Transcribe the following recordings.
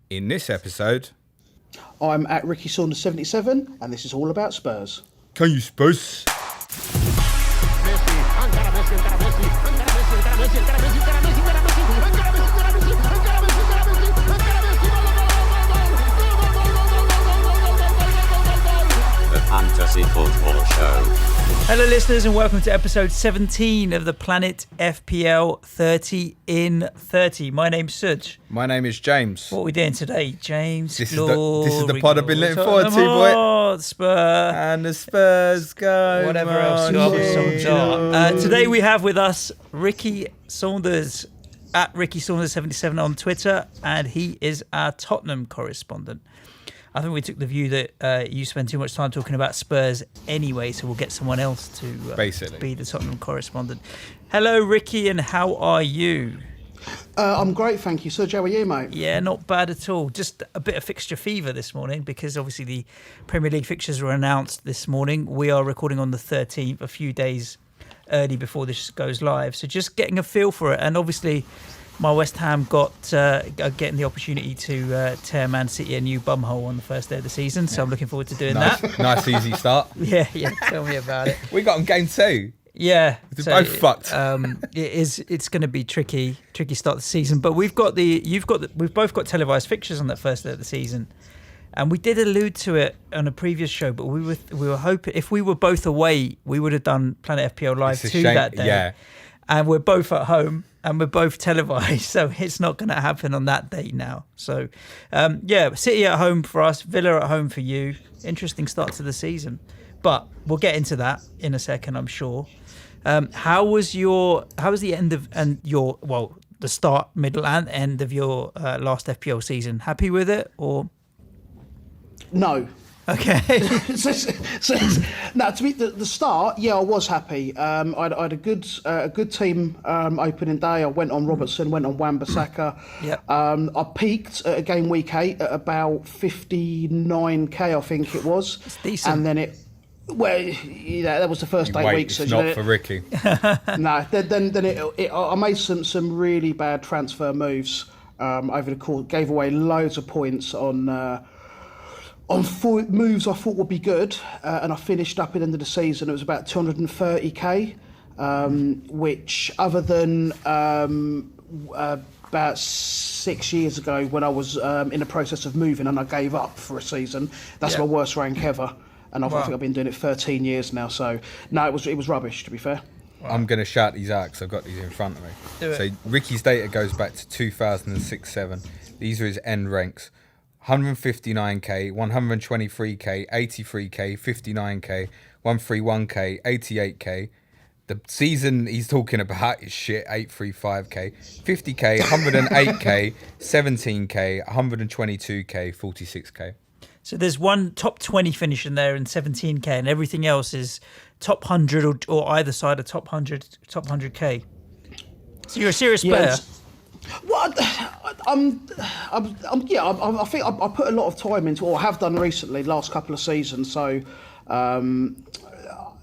In this episode, I'm at Ricky Saunders 77, and this is all about Spurs. Can you Spurs? The Fantasy Football Show. Hello listeners and welcome to episode 17 of the Planet FPL 30 in 30. My name's Suj. My name is James. What are we doing today, James? This is the pod I've been looking forward to, boy. Spurs. And the Spurs go. Whatever else songs are. Today we have with us Ricky Saunders at Ricky Saunders 77 on Twitter, and he is our Tottenham correspondent. I think we took the view that you spend too much time talking about Spurs anyway, so we'll get someone else to be the Tottenham correspondent. Hello, Ricky, and how are you? I'm great, thank you. Suj, how are you, mate? Yeah, not bad at all. Just a bit of fixture fever this morning because obviously the Premier League fixtures were announced this morning. We are recording on the 13th, a few days early before this goes live. So just getting a feel for it. And obviously my West Ham got getting the opportunity to tear Man City a new bumhole on the first day of the season. So I'm looking forward to doing that. Nice, easy start. Yeah. Tell me about it. We got them game 2. Yeah, They're both fucked. It's going to be tricky start of the season. But we've both got televised fixtures on that first day of the season, and we did allude to it on a previous show. But we were hoping if we were both away, we would have done Planet FPL Live 2 that day. Yeah, and we're both at home and we're both televised, so it's not going to happen on that day now. So City at home for us, Villa at home for you. Interesting start to the season, but we'll get into that in a second, I'm sure. How was the end of the start, middle, and end of your last FPL season? Happy with it or No. Okay. No, to me, the start, yeah, I was happy. I had a good team opening day. I went on Robertson, went on Wan-Bissaka. Yep. I peaked at a game week 8 at about 59k, I think it was. It's decent. And then that was the first day week. It's so not for Ricky. No, then I made some really bad transfer moves over the course. Gave away loads of points on moves I thought would be good, and I finished up at the end of the season. It was about 230k, which, other than about 6 years ago when I was in the process of moving and I gave up for a season, that's my worst rank ever. And I think I've been doing it 13 years now. So no, it was rubbish, to be fair. I'm going to shout these out because I've got these in front of me. So Ricky's data goes back to 2006-07. These are his end ranks. 159k, 123k, 83k, 59k, 131k, 88k. The season he's talking about is shit, 835k, 50k, 108k, 17k, 122k, 46k. So there's one top 20 finish in there and 17k, and everything else is top 100 or either side of top 100k. So you're a serious player. Well, I think I put a lot of time into, or have done recently, last couple of seasons. So, I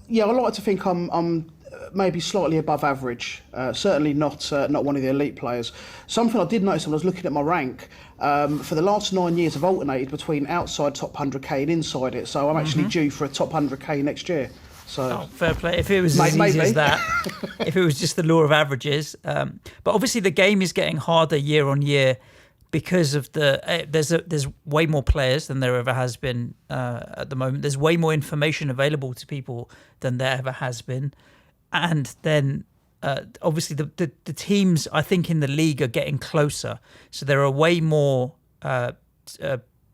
like to think I'm maybe slightly above average. Certainly not one of the elite players. Something I did notice when I was looking at my rank, for the last 9 years, I've alternated between outside top 100k and inside it. So I'm actually due for a top 100k next year. So fair play. If it was as easy as that, if it was just the law of averages. But obviously the game is getting harder year on year because of there's way more players than there ever has been at the moment. There's way more information available to people than there ever has been. And then obviously the teams, I think, in the league are getting closer. So there are way more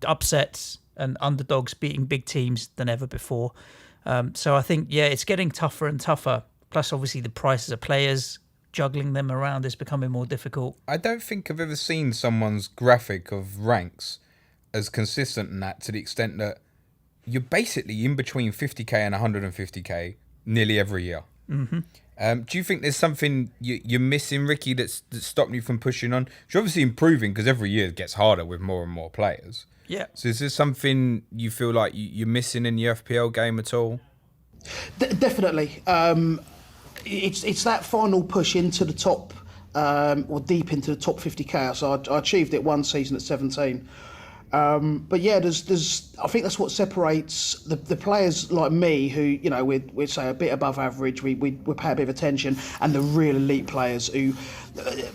upsets and underdogs beating big teams than ever before. So I think, it's getting tougher and tougher. Plus, obviously, the prices of players, juggling them around is becoming more difficult. I don't think I've ever seen someone's graphic of ranks as consistent in that, to the extent that you're basically in between 50k and 150k nearly every year. Mm-hmm. Do you think there's something you're missing, Ricky, that's stopping you from pushing on? You're obviously improving because every year it gets harder with more and more players. Yeah. So is there something you feel like you're missing in the FPL game at all? Definitely. It's that final push into the top or deep into the top 50k. So I achieved it one season at 17. But yeah, there's I think that's what separates the players like me, who, you know, we'd say a bit above average, we pay a bit of attention, and the real elite players who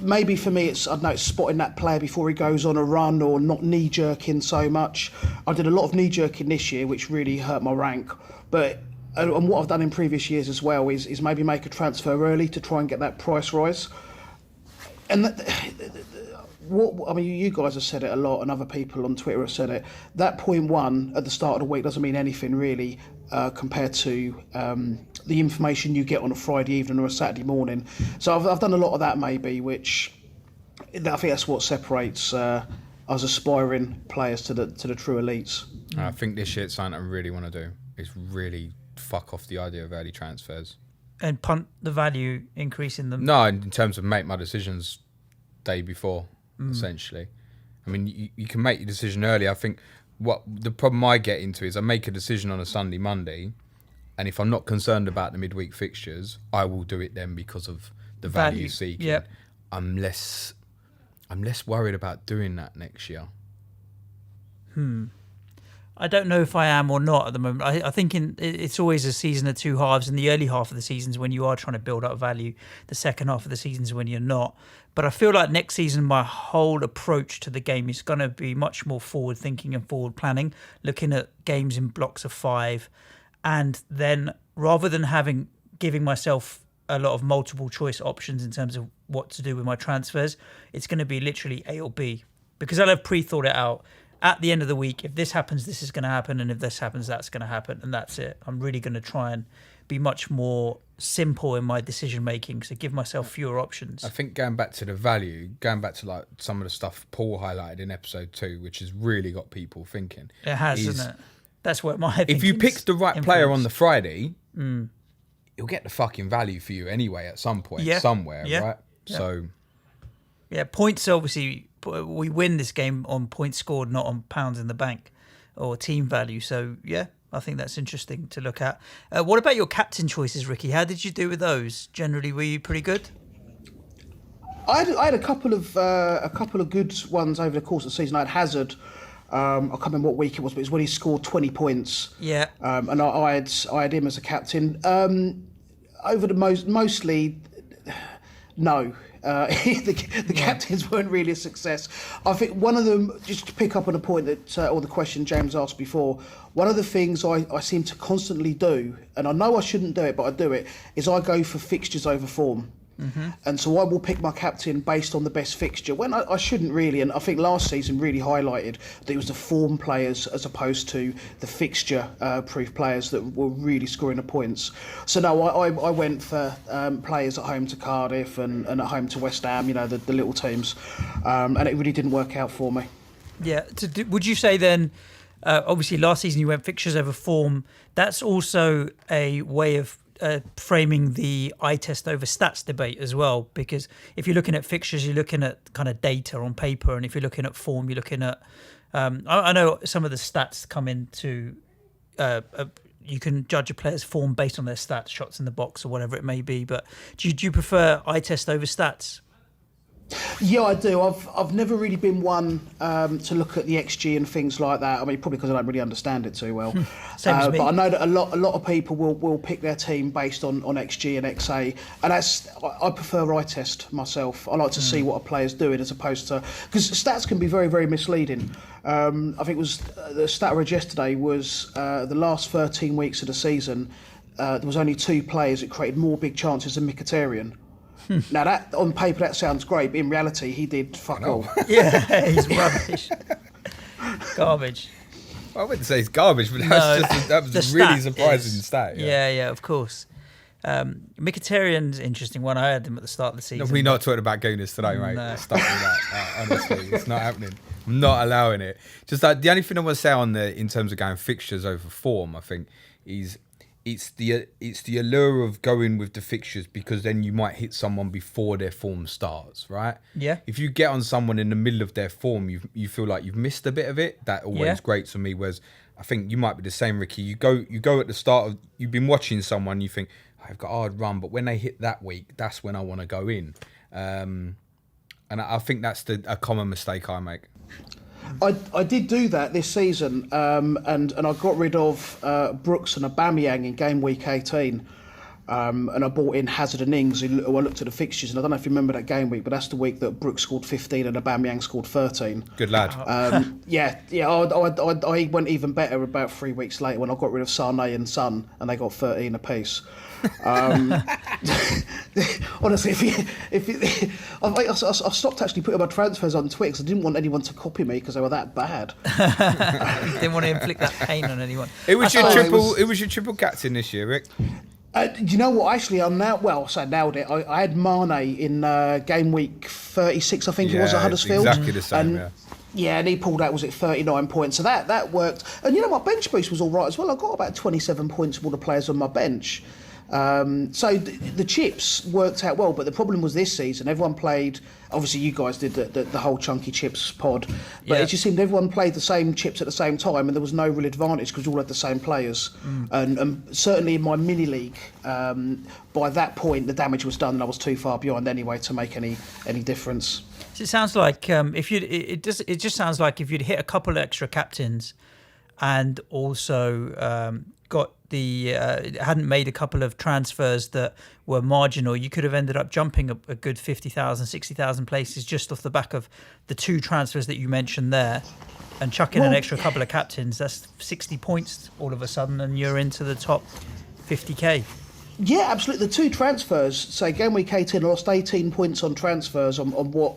maybe for me it's, I don't know, it's spotting that player before he goes on a run, or not knee jerking so much. I did a lot of knee jerking this year, which really hurt my rank. But and what I've done in previous years as well is maybe make a transfer early to try and get that price rise. And what I mean, you guys have said it a lot, and other people on Twitter have said it. That 0.1 at the start of the week doesn't mean anything really compared to the information you get on a Friday evening or a Saturday morning. So I've done a lot of that maybe, which I think that's what separates us aspiring players to the true elites. I think this year it's something I really want to do is really fuck off the idea of early transfers and punt the value increase in them. No, in terms of make my decisions day before. Essentially, I mean, you can make your decision early. I think what the problem I get into is I make a decision on a Sunday, Monday, and if I'm not concerned about the midweek fixtures, I will do it then because of the value seeking. Yep. I'm less worried about doing that next year. I don't know if I am or not at the moment. I think it's always a season of two halves. In the early half of the seasons when you are trying to build up value, the second half of the seasons when you're not. But I feel like next season my whole approach to the game is going to be much more forward thinking and forward planning, looking at games in blocks of 5, and then rather than giving myself a lot of multiple choice options in terms of what to do with my transfers, it's going to be literally A or B, because I'll have pre-thought it out. At the end of the week, if this happens, this is going to happen, and if this happens, that's going to happen, and that's it. I'm really going to try and be much more simple in my decision making, so give myself fewer options. I think going back to the value, going back to like some of the stuff Paul highlighted in episode 2, which has really got people thinking. It has, isn't it? That's what my if you pick the right player on the Friday, you'll get the fucking value for you anyway at some point, somewhere, right? Yeah. So, yeah, points obviously. We win this game on points scored, not on pounds in the bank or team value. So, yeah, I think that's interesting to look at. What about your captain choices, Ricky? How did you do with those? Generally, were you pretty good? I had a couple of good ones over the course of the season. I had Hazard. I can't remember what week it was, but it was when he scored 20 points. Yeah. And I had him as a captain. Over the mostly, no. The captains weren't really a success. I think one of them, just to pick up on a point that, or the question James asked before, one of the things I seem to constantly do, and I know I shouldn't do it, but I do it, is I go for fixtures over form. Mm-hmm. And so I will pick my captain based on the best fixture, when I shouldn't really. And I think last season really highlighted that it was the form players as opposed to the fixture proof players that were really scoring the points. So no, I went for players at home to Cardiff and at home to West Ham, you know, the little teams, and it really didn't work out for me. Yeah. Would you say then, obviously last season you went fixtures over form, that's also a way of framing the eye test over stats debate as well, because if you're looking at fixtures, you're looking at kind of data on paper, and if you're looking at form, you're looking at I know some of the stats come into you can judge a player's form based on their stats, shots in the box or whatever it may be, but do you prefer eye test over stats? Yeah, I do. I've never really been one to look at the XG and things like that. I mean, probably because I don't really understand it too well. Same as me. But I know that a lot of people will pick their team based on XG and XA, and I prefer eye test myself. I like to see what a player's doing as opposed to, because stats can be very, very misleading. I think it was the stat I read yesterday was the last 13 weeks of the season. There was only 2 players that created more big chances than Mkhitaryan. Now, that on paper that sounds great, but in reality he did fuck all. Yeah, he's rubbish. Garbage. Well, I wouldn't say it's garbage, but that was a really surprising stat. Yeah, of course. Mkhitaryan's interesting one. I had him at the start of the season. No, we're not talking about Gooners today, mate. No. Stop with that. Honestly, it's not happening. I'm not allowing it. Just like the only thing I want to say in terms of going fixtures over form, I think, is it's the allure of going with the fixtures, because then you might hit someone before their form starts, right? Yeah. If you get on someone in the middle of their form, you feel like you've missed a bit of it. That always grates for me. Whereas I think you might be the same, Ricky. You go at the start of, you've been watching someone, you think, I've got a hard run, but when they hit that week, that's when I want to go in. And I think that's a common mistake I make. I did do that this season, and I got rid of Brooks and Aubameyang in game week 18. And I bought in Hazard and Ings, who I looked at the fixtures, and I don't know if you remember that game week, but that's the week that Brooks scored 15 and Aubameyang scored 13. Good lad. I went even better about 3 weeks later when I got rid of Sané and Son, and they got 13 apiece. Honestly, I stopped actually putting my transfers on Twitter because I didn't want anyone to copy me because they were that bad. Didn't want to inflict that pain on anyone. It was your triple captain this year, Rick. Do you know what? Actually, I'm now. Well, so I nailed it. I had Mane in game week 36, I think it was at Huddersfield. Exactly the same. Yeah, and he pulled out, was it 39 points? So that worked. And my bench boost was all right as well. I got about 27 points for all the players on my bench. So the chips worked out well, but the problem was this season everyone played. Obviously, you guys did the whole chunky chips pod, but it just seemed everyone played the same chips at the same time, and there was no real advantage because we all had the same players. And certainly in my mini league, by that point the damage was done, and I was too far behind anyway to make any difference. So it sounds like it just sounds like if you'd hit a couple of extra captains, and also got hadn't made a couple of transfers that were marginal, you could have ended up jumping a good 50,000, 60,000 places just off the back of the 2 transfers that you mentioned there, and chuck in an extra couple of captains. That's 60 points all of a sudden, and you're into the top 50k. Yeah, absolutely. The 2 transfers, say game week 18, I lost 18 points on transfers on what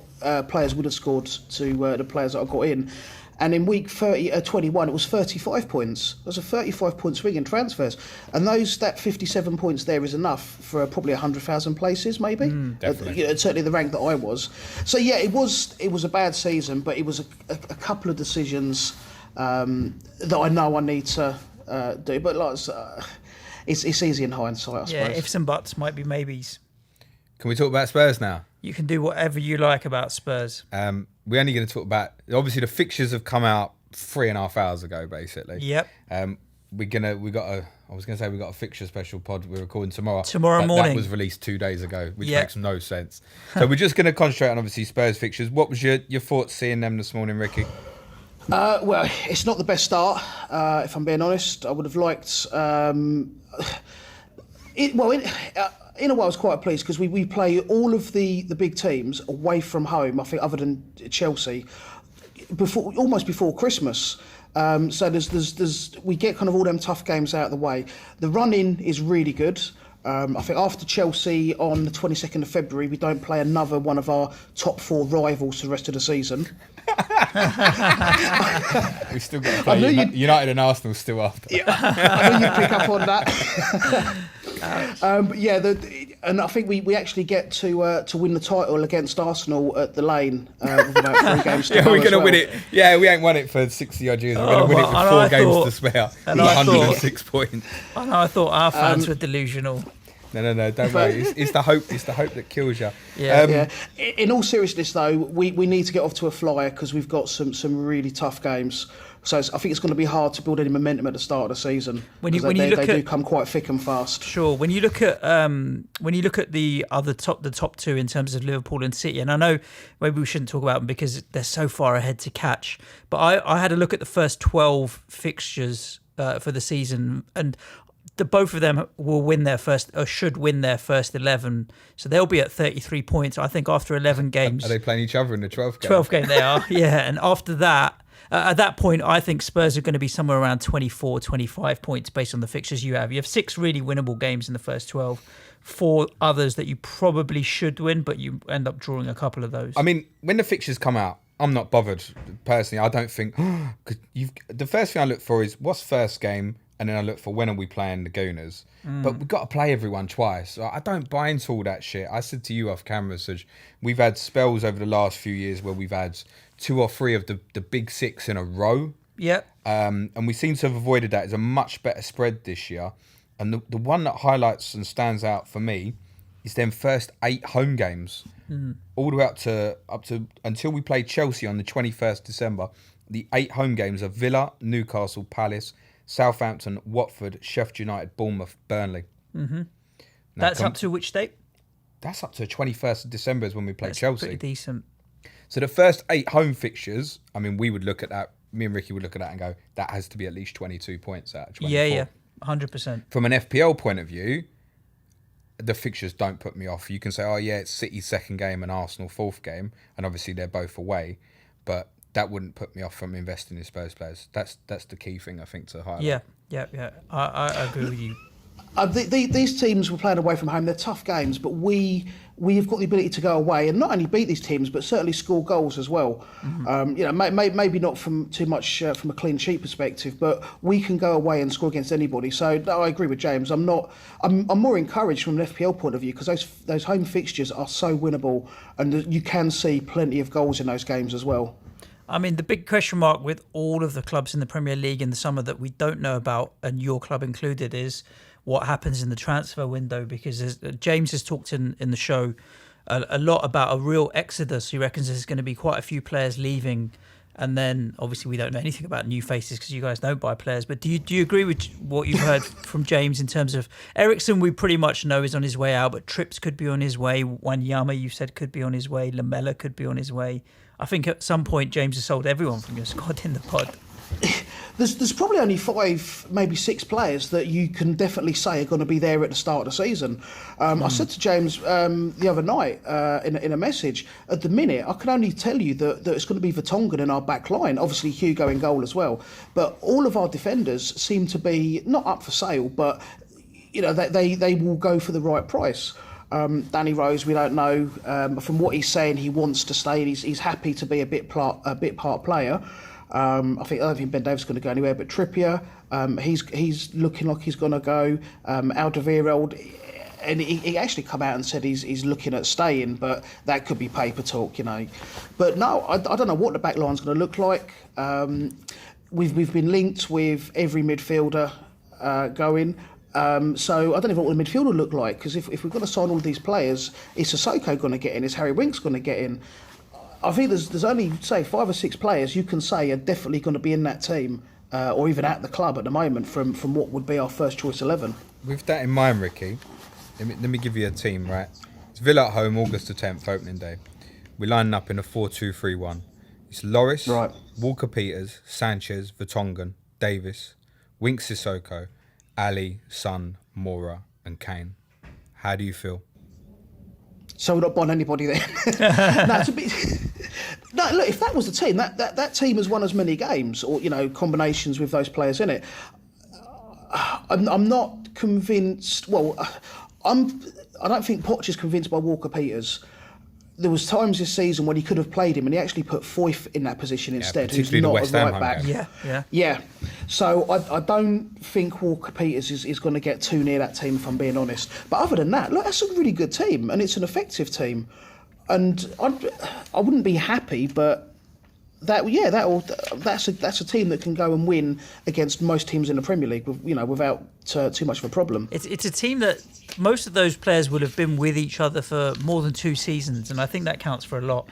players would have scored to the players that I got in. And in week 21, it was 35 points. It was a 35-point swing in transfers. And that 57 points there is enough for probably 100,000 places, maybe. Definitely. Certainly the rank that I was. So, yeah, it was a bad season, but it was a couple of decisions that I know I need to do. But it's easy in hindsight, I suppose. Yeah, ifs and buts might be maybes. Can we talk about Spurs now? You can do whatever you like about Spurs. We're only going to talk about, obviously the fixtures have come out 3.5 hours ago, basically. Yep. We got a fixture special pod we're recording tomorrow. Tomorrow morning. That was released 2 days ago, which makes no sense. So we're just going to concentrate on obviously Spurs fixtures. What was your thoughts seeing them this morning, Ricky? Well, it's not the best start, if I'm being honest. I would have liked... in a way, I was quite pleased because we play all of the big teams away from home, I think, other than Chelsea, almost before Christmas. So we get kind of all them tough games out of the way. The run-in is really good. I think after Chelsea on the 22nd of February, we don't play another one of our top 4 rivals for the rest of the season. We still got to play United and Arsenal still after. Yeah, I knew you'd pick up on that. And I think we actually get to win the title against Arsenal at the Lane with about 3 games to go. Yeah, we're going to win it. Yeah, we ain't won it for 60 odd years. We're going to win it with 4 games to spare. 106 points. I thought our fans were delusional. No, don't worry. It's the hope. It's the hope that kills you. Yeah. In all seriousness, though, we need to get off to a flyer because we've got some really tough games. So I think it's going to be hard to build any momentum at the start of the season. They do come quite thick and fast. Sure. When you look at the top 2 in terms of Liverpool and City, and I know maybe we shouldn't talk about them because they're so far ahead to catch. But I had a look at the first 12 fixtures for the season, and both of them will win their first, or should win their first 11. So they'll be at 33 points, I think, after 11 games. Are they playing each other in the 12th game? 12th game they are, yeah. And after that, at that point, I think Spurs are going to be somewhere around 24, 25 points based on the fixtures you have. You have 6 really winnable games in the first 12, 4 others that you probably should win, but you end up drawing a couple of those. I mean, when the fixtures come out, I'm not bothered, personally. I don't think... the first thing I look for is what's first game, and then I look for when are we playing the Gooners. But we've got to play everyone twice. I don't buy into all that shit. I said to you off camera, Suj, we've had spells over the last few years where we've had 2 or 3 of the big 6 in a row. Yep. And we seem to have avoided that. It's a much better spread this year. And the one that highlights and stands out for me is them first 8 home games. All the way up to until we play Chelsea on the 21st December. The 8 home games are Villa, Newcastle, Palace, Southampton, Watford, Sheffield United, Bournemouth, Burnley. That's up to which date? That's up to the 21st of December is when we play That's Chelsea. pretty decent. So the first 8 home fixtures, I mean, we would look at that. Me and Ricky would look at that and go, that has to be at least 22 points out of 24. Yeah, 100%. From an FPL point of view, the fixtures don't put me off. You can say, oh yeah, it's City's second game and Arsenal fourth game, and obviously they're both away, but that wouldn't put me off from investing in Spurs players. That's the key thing, I think, to highlight. Yeah. I agree with you. These teams were playing away from home. They're tough games, but we've got the ability to go away and not only beat these teams, but certainly score goals as well. Maybe not from too much from a clean sheet perspective, but we can go away and score against anybody. So no, I agree with James. I'm more encouraged from an FPL point of view because those home fixtures are so winnable, and you can see plenty of goals in those games as well. I mean, the big question mark with all of the clubs in the Premier League in the summer that we don't know about, and your club included, is what happens in the transfer window, because James has talked in the show a lot about a real exodus. He reckons there's going to be quite a few players leaving, and then obviously we don't know anything about new faces because you guys don't buy players. But do you agree with what you've heard from James in terms of Eriksen? We pretty much know is on his way out, but Trips could be on his way. Wanyama, you said, could be on his way. Lamela could be on his way. I think at some point James has sold everyone from your squad in the pod. There's probably only 5, maybe 6 players that you can definitely say are going to be there at the start of the season. I said to James the other night in a message, at the minute I can only tell you that it's going to be Vertonghen in our back line, obviously Hugo in goal as well, but all of our defenders seem to be not up for sale, but they will go for the right price. Danny Rose, we don't know. From what he's saying, he wants to stay. He's happy to be a bit part player. I don't think Ben Davies is going to go anywhere, but Trippier, he's looking like he's going to go. Alderweireld, and he actually come out and said he's looking at staying, but that could be paper talk, But no, I don't know what the back line's going to look like. We've been linked with every midfielder going. So I don't even know what the midfield will look like, because if we've got to sign all of these players, is Sissoko going to get in? Is Harry Winks going to get in? I think there's only, say, 5 or 6 players you can say are definitely going to be in that team, or even at the club at the moment from what would be our first choice 11. With that in mind, Ricky, let me give you a team, right? It's Villa at home, August the 10th, opening day. We're lining up in a 4-2-3-1. It's Loris, right, Walker-Peters, Sanchez, Vertonghen, Davis, Winks, Sissoko, Ali, Son, Moura and Kane. How do you feel? So we're not buying anybody there. No, look, if that was the team, that team has won as many games, or combinations with those players in it. I'm not convinced. Well, I don't think Poch is convinced by Walker-Peters. There was times this season when he could have played him, and he actually put Foyth in that position instead, who's not a right back. Yeah. So I don't think Walker-Peters is going to get too near that team, if I'm being honest. But other than that, look, that's a really good team, and it's an effective team. And I wouldn't be happy, but that's a team that can go and win against most teams in the Premier League, without too much of a problem. It's a team that most of those players will have been with each other for more than 2 seasons, and I think that counts for a lot.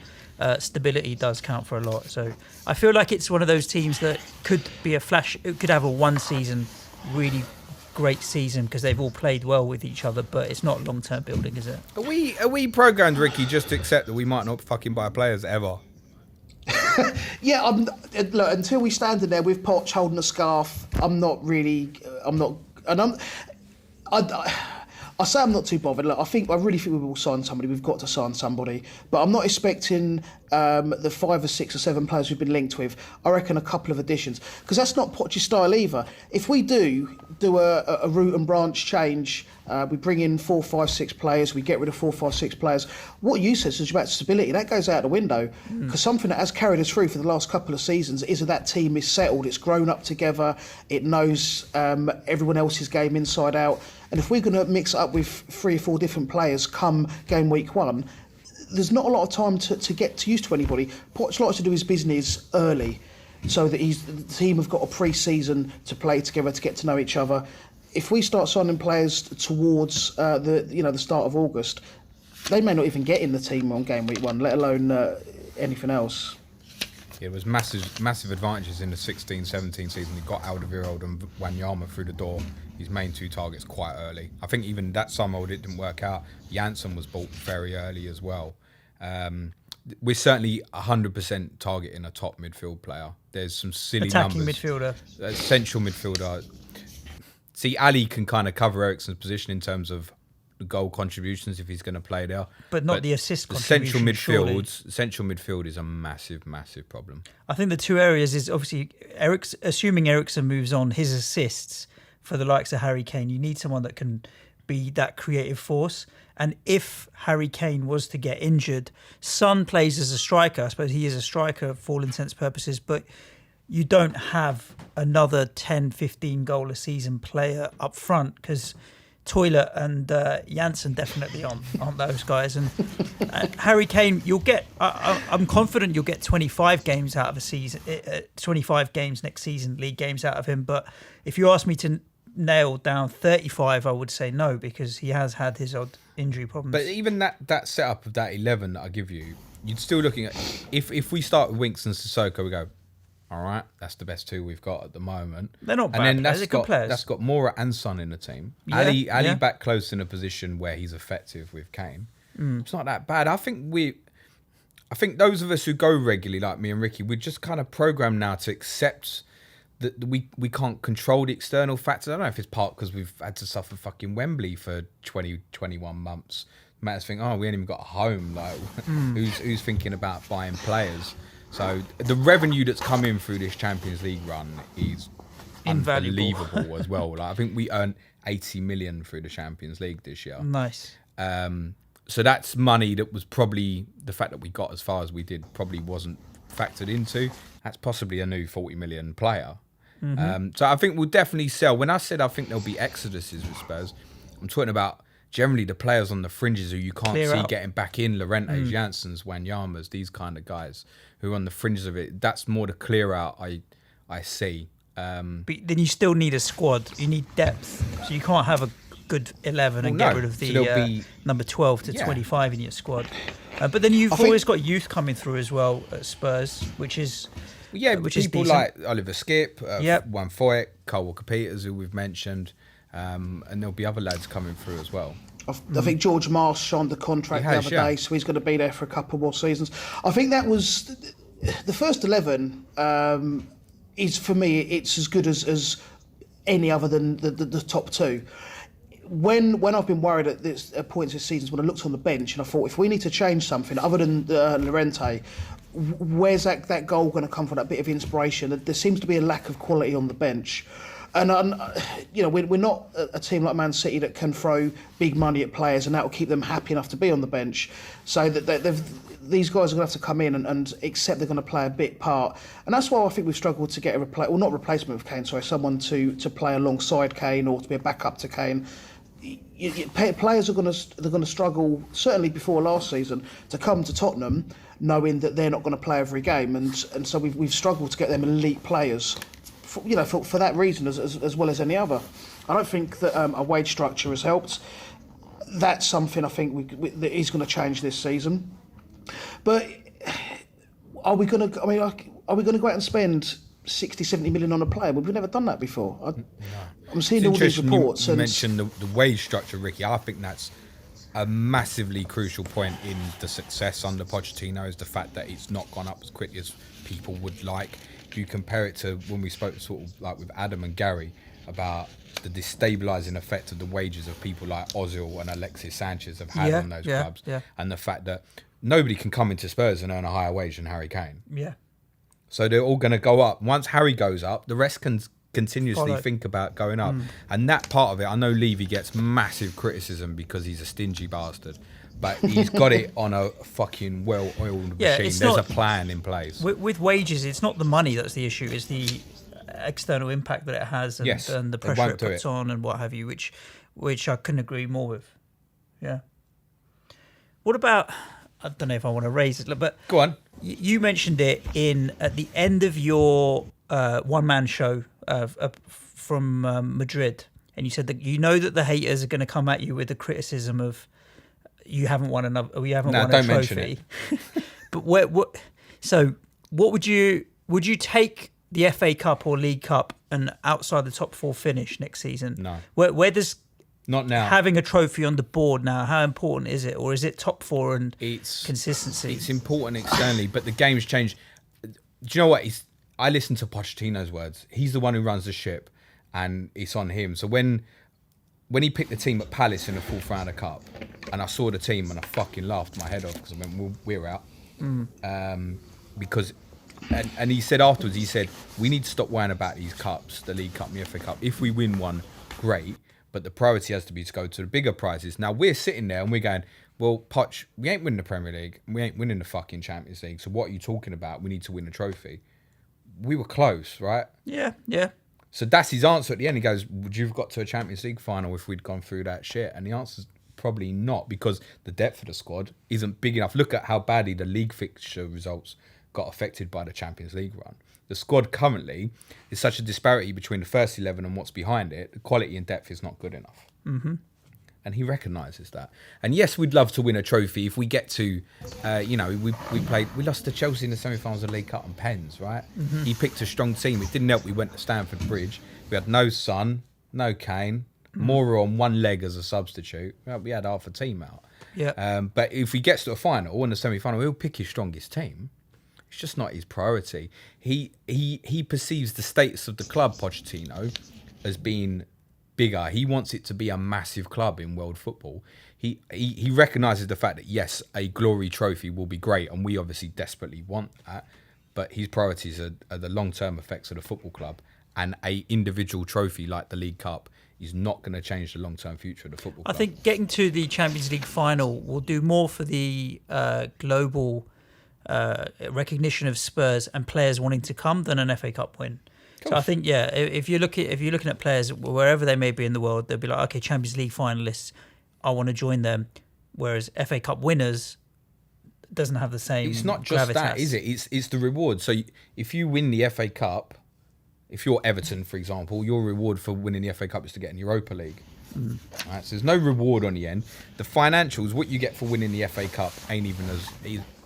Stability does count for a lot. So I feel like it's one of those teams that could be a flash. It could have a 1 season really great season because they've all played well with each other, but it's not long-term building, is it? Are we programmed, Ricky, just to accept that we might not fucking buy players ever? Yeah, look, until we stand in there with Poch holding a scarf, I say I'm not too bothered. Look, I really think we will sign somebody. We've got to sign somebody, but I'm not expecting the 5 or 6 or 7 players we've been linked with. I reckon a couple of additions, because that's not Poch's style either. If we do a root and branch change, we bring in 4, 5, 6 players, we get rid of 4, 5, 6 players. What you said is about stability. That goes out the window, because something that has carried us through for the last couple of seasons is that team is settled. It's grown up together. It knows everyone else's game inside out. And if we're going to mix it up with 3 or 4 different players come game week 1, there's not a lot of time to get used to anybody. Poch likes to do his business early, so that the team have got a pre-season to play together, to get to know each other. If we start signing players towards the start of August, they may not even get in the team on game week 1, let alone anything else. It was massive advantages in the 16-17 season. He got Alderweireld and Wanyama through the door, his main 2 targets, quite early. I think even that summer it didn't work out. Janssen was bought very early as well. We're certainly 100% targeting a top midfield player. There's some silly attacking numbers. midfielder. Central midfielder. See, Ali can kind of cover Eriksen's position in terms of goal contributions if he's going to play there, but not the assist contribution. Central midfield is a massive problem. I think the 2 areas is obviously assuming Eriksen moves on, his assists for the likes of Harry Kane. You need someone that can be that creative force. And if Harry Kane was to get injured, Son plays as a striker. I suppose he is a striker for all intents and purposes, but you don't have another 10, 15 goal a season player up front because Toilet and Janssen definitely aren't those guys. And Harry Kane, you'll get. I'm confident you'll get 25 games out of a season, 25 games next season, league games out of him. But if you ask me to nail down 35, I would say no, because he has had his odd injury problems. But even that setup of that 11 that I give you, you're still looking at if we start with Winks and Sissoko, we go, all right, that's the best 2 we've got at the moment. They're not bad and then players, they're good players. That's got Moura and Son in the team. Yeah, Ali back close in a position where he's effective with Kane. It's not that bad. I think those of us who go regularly, like me and Ricky, we're just kind of programmed now to accept that we can't control the external factors. I don't know if it's part because we've had to suffer fucking Wembley for 21 months. Matters think, oh, we ain't even got a home. Like, who's thinking about buying players? So the revenue that's come in through this Champions League run is unbelievable as well. Like, I think we earned 80 million through the Champions League this year. Nice. So that's money that was probably, the fact that we got as far as we did probably wasn't factored into. That's possibly a new 40 million player. So I think we'll definitely sell. When I said I think there'll be exoduses with Spurs, I'm talking about generally the players on the fringes who you can't see getting back in. Llorente's, Janssens, Wanyamas, these kind of guys who are on the fringes of it. That's more the clear out I see. But then you still need a squad. You need depth. So you can't have a good 11 and get rid of the number 12 to 25 in your squad. But then you've always got youth coming through as well at Spurs, which is people like Oliver Skip, Juan Foyt, Kyle Walker-Peters, who we've mentioned, and there'll be other lads coming through as well. I think George Marsh signed the contract the other day, so he's going to be there for a couple more seasons. I think that was the first 11. Is for me, it's as good as any other than the top 2. When I've been worried at points this season, when I looked on the bench and I thought, if we need to change something other than Llorente, where's that goal going to come from? That bit of inspiration. There seems to be a lack of quality on the bench. And we're not a team like Man City that can throw big money at players and that will keep them happy enough to be on the bench. So that these guys are going to have to come in and accept they're going to play a big part. And that's why I think we've struggled to get not replacement of Kane, someone to play alongside Kane or to be a backup to Kane. Players are going to struggle, certainly before last season, to come to Tottenham knowing that they're not going to play every game, and so we've struggled to get them elite players, for that reason as well as any other. I don't think that a wage structure has helped. That's something I think that is going to change this season. But are we going to go out and spend 60, 70 million on a player? We've never done that before. I'm seeing all these reports. You mentioned the wage structure, Ricky. I think that's a massively crucial point in the success under Pochettino, is the fact that it's not gone up as quickly as people would like. If you compare it to when we spoke sort of like with Adam and Gary about the destabilising effect of the wages of people like Ozil and Alexis Sanchez have had on those clubs, and the fact that nobody can come into Spurs and earn a higher wage than Harry Kane. Yeah. So they're all going to go up. Once Harry goes up, the rest can continuously think about going up. And that part of it, I know Levy gets massive criticism because he's a stingy bastard, but he's got it on a fucking well-oiled machine. There's a plan in place. With wages, it's not the money that's the issue, it's the external impact that it has and the pressure it puts on and what have you, which I couldn't agree more with. Yeah. What about... I don't know if I want to raise it, but go on. You mentioned it at the end of your one-man show from Madrid, and you said that that the haters are going to come at you with the criticism of you haven't won a trophy. Mention it. But what? So What would you take the FA Cup or League Cup and outside the top 4 finish next season? No. Where does not now having a trophy on the board now? How important is it, or is it top 4 and it's consistency? It's important externally, but the game's changed. Do you know what? I listen to Pochettino's words. He's the one who runs the ship, and it's on him. So when he picked the team at Palace in the 4th round of Cup, and I saw the team and I fucking laughed my head off because I went, well, we're out. Because, and he said afterwards, he said, we need to stop worrying about these cups, the League Cup and the FA Cup. If we win one, great, but the priority has to be to go to the bigger prizes. Now, we're sitting there and we're going, well, Poch, we ain't winning the Premier League, we ain't winning the fucking Champions League, so what are you talking about? We need to win a trophy. We were close, right? Yeah. So that's his answer at the end. He goes, would you have got to a Champions League final if we'd gone through that shit? And the answer's probably not, because the depth of the squad isn't big enough. Look at how badly the league fixture results got affected by the Champions League run. The squad currently is such a disparity between the first 11 and what's behind it. The quality and depth is not good enough. Mm-hmm. And he recognises that. And yes, we'd love to win a trophy if we get to, we lost to Chelsea in the semi-finals of the League Cup on pens, right? Mm-hmm. He picked a strong team. It didn't help we went to Stamford Bridge. We had no Son, no Kane, Moura on one leg as a substitute. Well, we had half a team out. Yeah. But if he gets to a final or in the semi-final, he'll pick his strongest team. It's just not his priority. He perceives the status of the club, Pochettino, as being bigger. He wants it to be a massive club in world football. He recognises the fact that, yes, a glory trophy will be great, and we obviously desperately want that, but his priorities are the long-term effects of the football club, and a individual trophy like the League Cup is not going to change the long-term future of the football club. I think getting to the Champions League final will do more for the global recognition of Spurs and players wanting to come than an FA Cup win. So I think, if you're looking at players wherever they may be in the world, they'll be like, okay, Champions League finalists, I want to join them. Whereas FA Cup winners doesn't have the same. It's not just that, is it? It's the reward. So if you win the FA Cup, if you're Everton, for example, your reward for winning the FA Cup is to get in Europa League. Right, so there's no reward on the end. The financials, what you get for winning the FA Cup, ain't even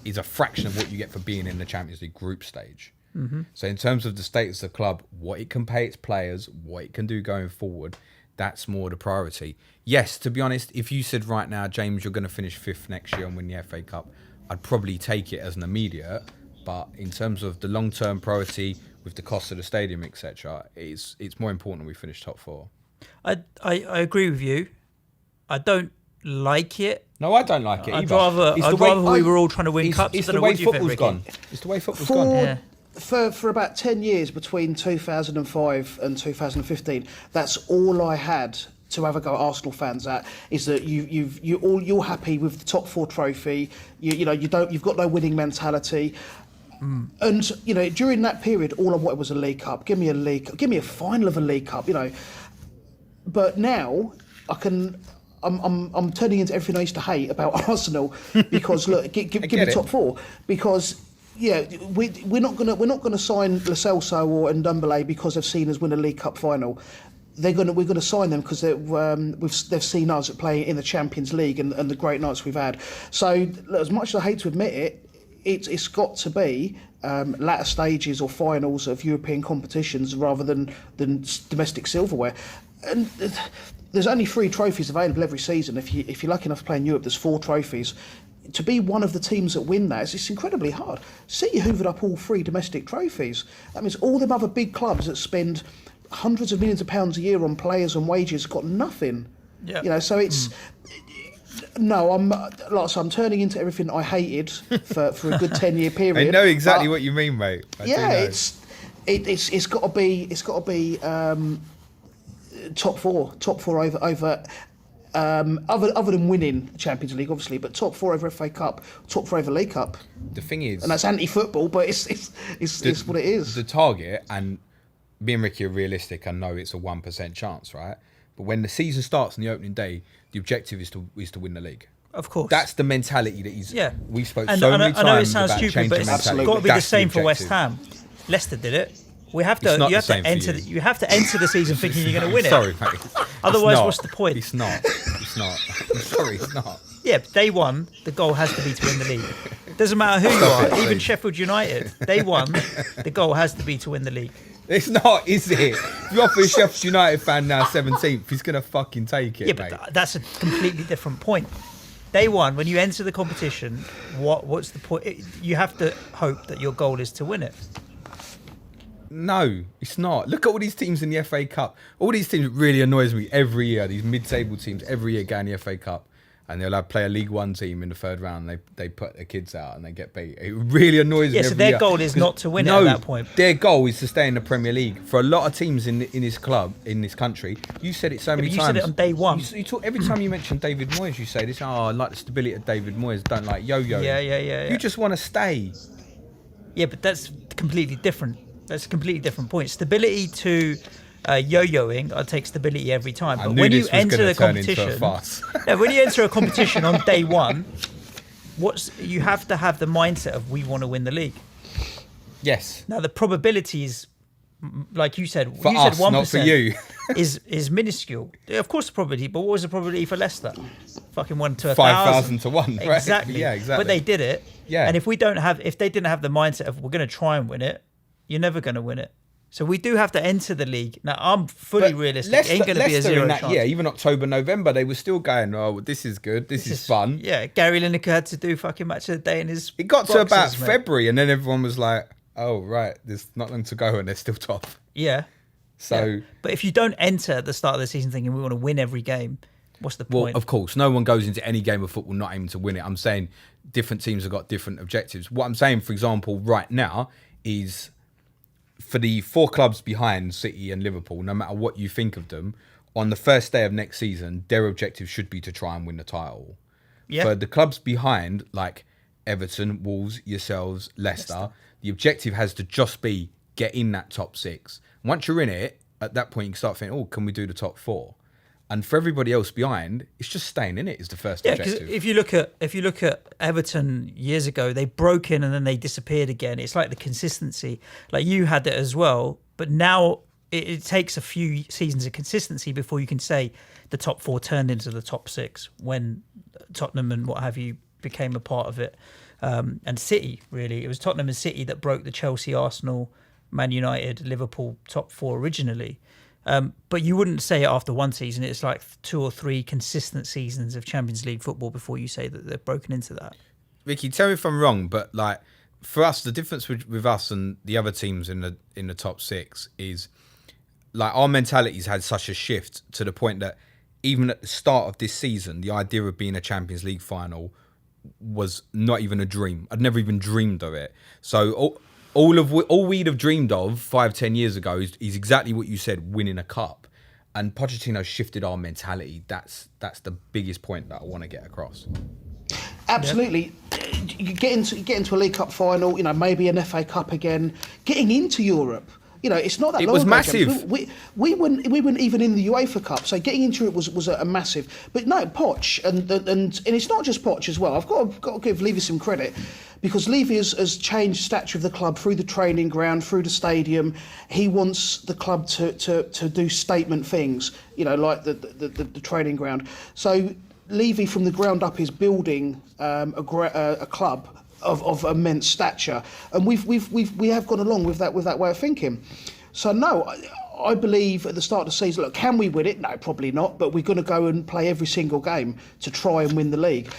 is a fraction of what you get for being in the Champions League group stage. Mm-hmm. So in terms of the status of the club, what it can pay its players, what it can do going forward, that's more the priority. Yes, to be honest, if you said right now, James, you're going to finish 5th next year and win the FA Cup, I'd probably take it as an immediate. But in terms of the long-term priority with the cost of the stadium, etc., it's more important we finish top 4. I agree with you. I don't like it. No, I don't like it either. I'd rather we were all trying to win cups. It's the way football's gone. It's the way football's gone. Yeah. For about 10 years between 2005 and 2015, that's all I had to have a go at Arsenal fans at, is that you're happy with the top 4 trophy. You've got no winning mentality. And during that period, all I wanted was a League Cup. Give me a League Cup. Give me a final of a League Cup. But now I'm turning into everything I used to hate about Arsenal, because look, give me top 4, because we're not gonna sign Lo Celso or Ndombele because they've seen us win a League Cup final. We're gonna sign them because they've seen us playing in the Champions League and the great nights we've had. So as much as I hate to admit it, it's got to be latter stages or finals of European competitions rather than domestic silverware. And there's only 3 trophies available every season. If you're lucky enough to play in Europe, there's 4 trophies. To be one of the teams that win that, it's incredibly hard. City hoovered up all 3 domestic trophies. That means all them other big clubs that spend hundreds of millions of pounds a year on players and wages got nothing. Yeah. So it's no. I'm turning into everything I hated for a good 10-year period. I know exactly what you mean, mate. It's got to be top four over. Other than winning the Champions League, obviously, but top 4 over FA Cup, top 4 over League Cup. The thing is, and that's anti-football, but it's what it is. The target, and me and Ricky are realistic. I know it's a 1% chance, right? But when the season starts on the opening day, the objective is to win the league. Of course, that's the mentality that he's. Yeah, we spoke many times I know it sounds about stupid, changing but mentality. it's got to be the same for West Ham. Leicester did it. You have to enter the season thinking you're going to win it. Sorry, mate. Otherwise, what's the point? It's not. it's not. I'm sorry, it's not. Yeah, but day one, the goal has to be to win the league. Doesn't matter who you are, even Sheffield United. Day one, the goal has to be to win the league. It's not, is it? If you offer a Sheffield United fan now 17th, he's going to fucking take it, yeah, mate. But that's a completely different point. Day one, when you enter the competition, what's the point? You have to hope that your goal is to win it. No, it's not. Look at all these teams in the FA Cup. All these teams really annoys me every year. These mid-table teams every year go in the FA Cup, and they'll play a League One team in the third round. They put their kids out and they get beat. It really annoys me. Yeah, so their goal is not to win it at that point. Their goal is to stay in the Premier League. For a lot of teams in this club, in this country, you said it so many times. You said it on day one. You talk, every time you mention David Moyes, you say this. Oh, I like the stability of David Moyes. Don't like yo-yo. Yeah. You just want to stay. Yeah, but that's completely different. That's a completely different point. Stability to yo-yoing, I'd take stability every time. But when you enter the competition, when you enter a competition on day one, you have to have the mindset of we want to win the league. Yes. Now the probabilities, like you said, for us, said 1%, not for you, is minuscule. Of course, the probability. But what was the probability for Leicester? Fucking 1 to 1,000. 5,000 to 1. Right? Exactly. Yeah, exactly. But they did it. Yeah. And if they didn't have the mindset of we're going to try and win it, you're never going to win it. So we do have to enter the league. Now, I'm fully realistic. It ain't going to be a zero chance. Yeah, even October, November, they were still going, oh, this is good. This is fun. Yeah, Gary Lineker had to do fucking match of the day in his It got to boxes, about mate. February, and then everyone was like, oh, right, there's not long to go, and they're still top. Yeah. So, yeah. But if you don't enter at the start of the season thinking we want to win every game, what's the point? Well, of course, no one goes into any game of football not aiming to win it. I'm saying different teams have got different objectives. What I'm saying, for example, right now is for the 4 clubs behind City and Liverpool, no matter what you think of them, on the first day of next season, their objective should be to try and win the title. Yeah. For the clubs behind, like Everton, Wolves, yourselves, Leicester, the objective has to just be get in that top 6. Once you're in it, at that point you can start thinking, oh, can we do the top 4? And for everybody else behind, it's just staying in it is the first objective. Because if you look at Everton years ago, they broke in and then they disappeared again. It's like the consistency. Like you had it as well, but now it takes a few seasons of consistency before you can say the top 4 turned into the top 6 when Tottenham and what have you became a part of it. And City, really. It was Tottenham and City that broke the Chelsea, Arsenal, Man United, Liverpool top 4 originally. But you wouldn't say it after one season. It's like 2 or 3 consistent seasons of Champions League football before you say that they're broken into that. Ricky, tell me if I'm wrong, but like for us, the difference with us and the other teams in the top 6 is like our mentality's had such a shift to the point that even at the start of this season, the idea of being a Champions League final was not even a dream. I'd never even dreamed of it. So all we'd have dreamed of 5-10 years ago is exactly what you said, winning a cup. And Pochettino shifted our mentality. That's the biggest point that I want to get across. Absolutely. You get into a League Cup final, maybe an FA Cup again, getting into Europe. It's not that long ago. It was massive. We weren't even in the UEFA Cup, so getting into it was a massive. But no, Poch, and it's not just Poch as well. I've got to give Levy some credit, because Levy has changed the stature of the club through the training ground, through the stadium. He wants the club to do statement things, like the training ground. So Levy, from the ground up, is building a club of immense stature, and we have gone along with that way of thinking. So no, I believe at the start of the season, look, can we win it? No, probably not. But we're going to go and play every single game to try and win the league.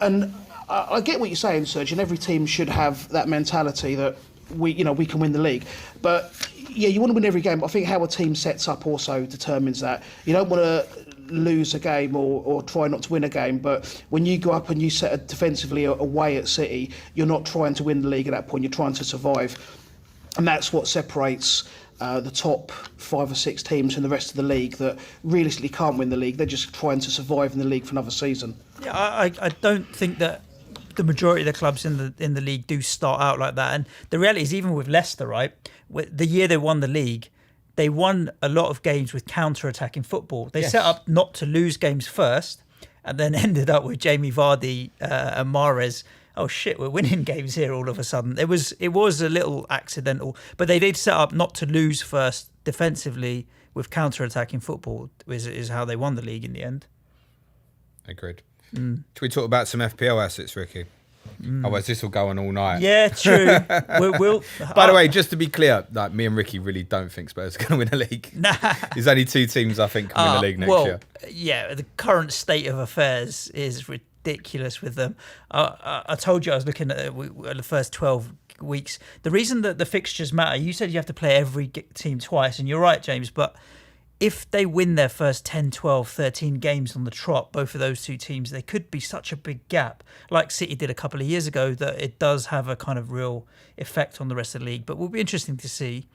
And I get what you're saying, Suj, and every team should have that mentality that we can win the league. But yeah, you want to win every game. But I think how a team sets up also determines that. You don't want to lose a game or try not to win a game, but when you go up and you set defensively away at City, you're not trying to win the league at that point, you're trying to survive. And that's what separates the top 5 or 6 teams from the rest of the league that realistically can't win the league. They're just trying to survive in the league for another season. Yeah, I don't think that the majority of the clubs in the league do start out like that. And the reality is, even with Leicester, right, the year they won the league, they won a lot of games with counter-attacking football. They set up not to lose games first, and then ended up with Jamie Vardy and Mahrez. Oh shit, we're winning games here all of a sudden. It was a little accidental, but they did set up not to lose first defensively with counter-attacking football. Is how they won the league in the end. Agreed. Should we talk about some FPL assets, Ricky? Otherwise, this will go on all night. Yeah, true. we'll By the way, just to be clear, like me and Ricky really don't think Spurs are going to win the league. Nah. There's only 2 teams I think can win the league next year. Yeah, the current state of affairs is ridiculous with them. I told you I was looking at the first 12 weeks. The reason that the fixtures matter, you said you have to play every team twice, and you're right, James, but if they win their first 10, 12, 13 games on the trot, both of those 2 teams, there could be such a big gap, like City did a couple of years ago, that it does have a kind of real effect on the rest of the league. But will be interesting to see.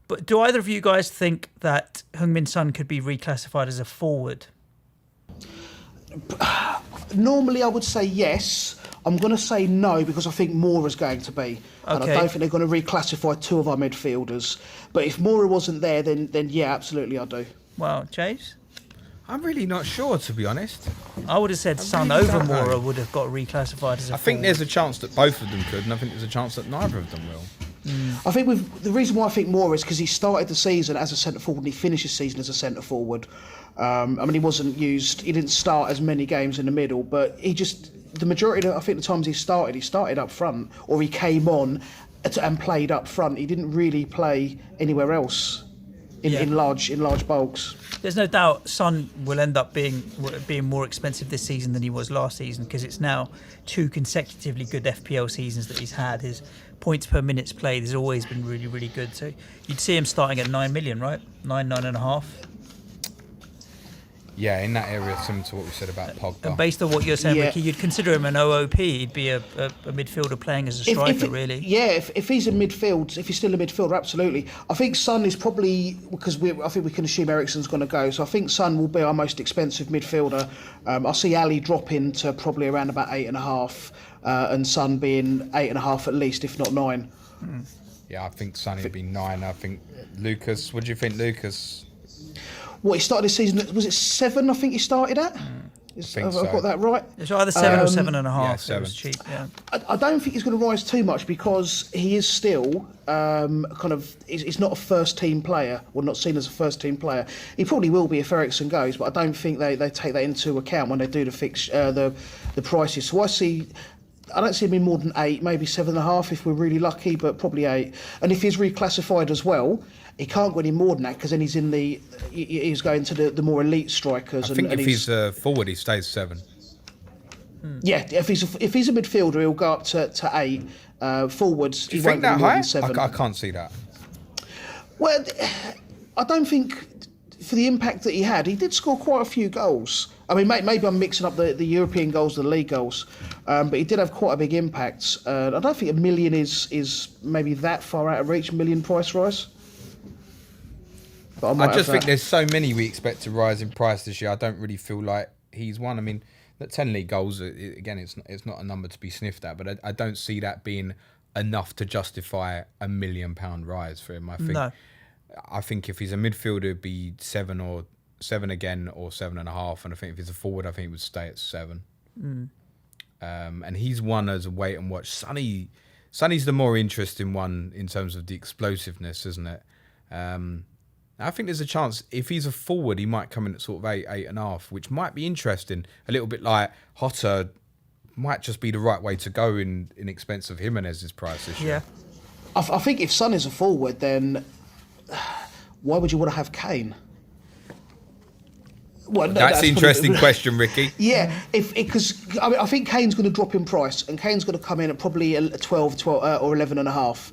But do either of you guys think that Heung-min Son could be reclassified as a forward? Normally, I would say yes. I'm going to say no because I think Moura's going to be. And I don't think they're going to reclassify 2 of our midfielders. But if Moura wasn't there, then yeah, absolutely I do. Well, James? I'm really not sure, to be honest. I would have said Son really over don't know. Moura would have got reclassified as a forward. I think there's a chance that both of them could, and I think there's a chance that neither of them will. I think the reason why I think Moura is because he started the season as a centre forward and he finished the season as a centre forward. I mean, he wasn't used. He didn't start as many games in the middle, but he just the majority of I think the times he started up front, or he came on and played up front. He didn't really play anywhere else in large bulks. There's no doubt Son will end up being more expensive this season than he was last season, because it's now 2 consecutively good FPL seasons that he's had. His points per minutes played has always been really, really good. So you'd see him starting at 9 million, right? 9.5. Yeah, in that area, similar to what we said about Pogba. And based on what you're saying, Ricky, you'd consider him an OOP. He'd be a midfielder playing as a striker, really. Yeah, if he's in midfield, if he's still a midfielder, absolutely. I think Son is probably, because I think we can assume Eriksen's going to go, so I think Son will be our most expensive midfielder. I see Ali dropping to probably around about 8.5, and Son being 8.5 at least, if not 9. Yeah, I think Sonny would be 9. I think Lucas, what do you think, Lucas? What, he started this season, was it 7 I think he started at? Have I got that right? It's either 7 or 7.5. Yeah, 7. It was cheap, yeah. I don't think he's going to rise too much because he is still he's not a first team player, or not seen as a first team player. He probably will be if Eriksen goes, but I don't think they take that into account when they do the prices. So I don't see him in more than 8, maybe 7.5 if we're really lucky, but probably 8. And if he's reclassified as well, he can't go any more than that because then he's going to the more elite strikers. I think if he's forward, he stays 7. Yeah, if he's a midfielder, he'll go up to 8. Forwards, Do you he think won't that go more high? than 7. I can't see that. Well, I don't think for the impact that he had, he did score quite a few goals. I mean, maybe I'm mixing up the European goals, the league goals, but he did have quite a big impact. I don't think $1 million is maybe that far out of reach, $1 million price rise. I just think there's so many we expect to rise in price this year. I don't really feel like he's one. I mean, the 10 league goals, again, it's not a number to be sniffed at, but I don't see that being enough to justify £1 million rise for him. I think if he's a midfielder, it'd be 7 again, or 7.5. And I think if he's a forward, I think he would stay at 7. And he's one as a wait and watch. Sonny's the more interesting one in terms of the explosiveness, isn't it? I think there's a chance if he's a forward, he might come in at sort of 8.5, which might be interesting. A little bit like Hotter might just be the right way to go in expense of Jimenez's price this year. I think if Son is a forward, then why would you want to have Kane? Well, no, that's an interesting question, Ricky. Yeah, because I think Kane's going to drop in price, and Kane's going to come in at probably a 12 or 11.5.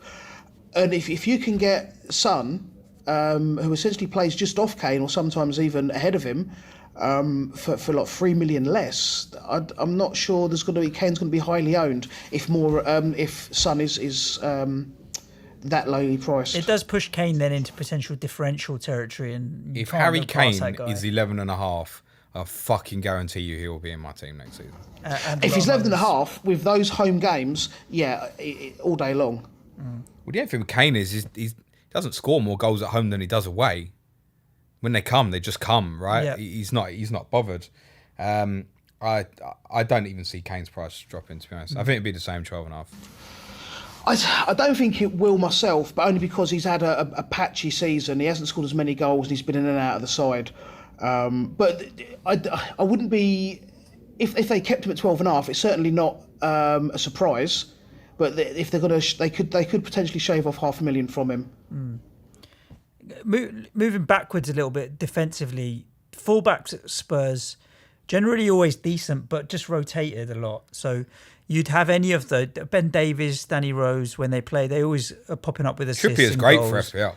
And if you can get Son, who essentially plays just off Kane or sometimes even ahead of him, for like 3 million less, I'm not sure Kane's going to be highly owned if Son is that lowly priced. It does push Kane then into potential differential territory, and if Harry Kane is 11.5, I fucking guarantee you he will be in my team next season. If he's 11.5 with those home games, all day long. Well, the only thing with Kane is he doesn't score more goals at home than he does away. When they come, they just come, right? Yeah. He's not bothered. I don't even see Kane's price dropping, to be honest. I think it'd be the same 12.5. I don't think it will myself, but only because he's had a patchy season. He hasn't scored as many goals and he's been in and out of the side. But I wouldn't be if they kept him at 12.5, it's certainly not a surprise. But if they're gonna, they could potentially shave off $500,000 from him. Moving backwards a little bit defensively, fullbacks at Spurs generally always decent, but just rotated a lot. So you'd have any of the Ben Davies, Danny Rose when they play, they always are popping up with assists. Trippier's great for FPL.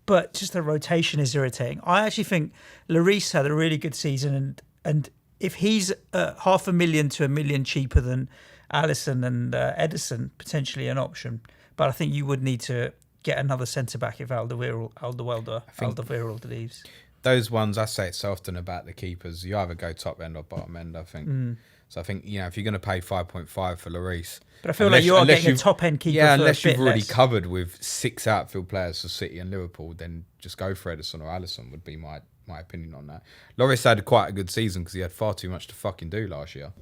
But just the rotation is irritating. I actually think Lloris had a really good season, and if he's $500,000 to $1 million cheaper than Alisson and Ederson, potentially an option. But I think you would need to get another centre back if Alderweireld leaves. Those ones, I say it so often about the keepers. You either go top end or bottom end, I think. So I think, if you're going to pay 5.5 for Lloris. But I feel like you are getting a top end keeper. Yeah, for unless a bit you've already less. covered with 6 outfield players for City and Liverpool, then just go for Ederson or Alisson would be my opinion on that. Lloris had quite a good season because he had far too much to fucking do last year.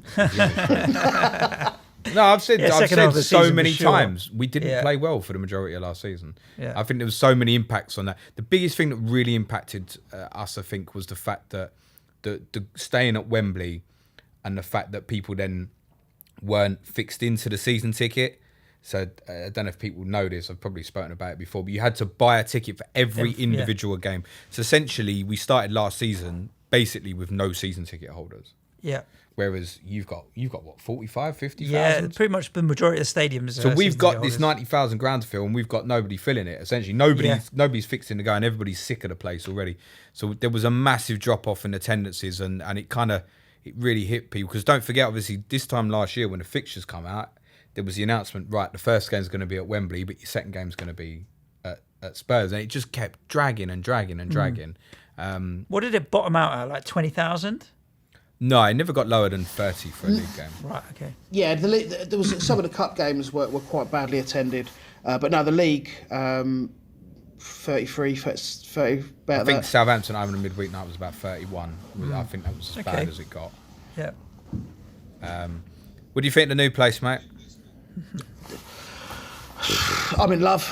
No, I've said so many times we didn't play well for the majority of last season. Yeah. I think there was so many impacts on that. The biggest thing that really impacted us, I think, was the fact that the staying at Wembley and the fact that people then weren't fixed into the season ticket. So I don't know if people know this. I've probably spoken about it before, but you had to buy a ticket for every individual game. So essentially, we started last season basically with no season ticket holders. Yeah. Whereas you've got what, 45, 50,000? Yeah, pretty much the majority of stadiums. So we've got this 90,000 ground to fill, and we've got nobody filling it. Essentially, nobody's fixing to go, and everybody's sick of the place already. So there was a massive drop off in attendances, and it really hit people. Because don't forget, obviously, this time last year when the fixtures come out, there was the announcement, right, the first game's going to be at Wembley, but your second game's going to be at Spurs, and it just kept dragging and dragging and dragging. What did it bottom out at? Like 20,000? No, it never got lower than 30 for a league game. Right, okay. Yeah, there was some of the cup games were quite badly attended, but now the league, 33, 30, about I think Southampton over the midweek night was about 31. I think that was as bad as it got. Yeah. What do you think of the new place, mate? I'm in love.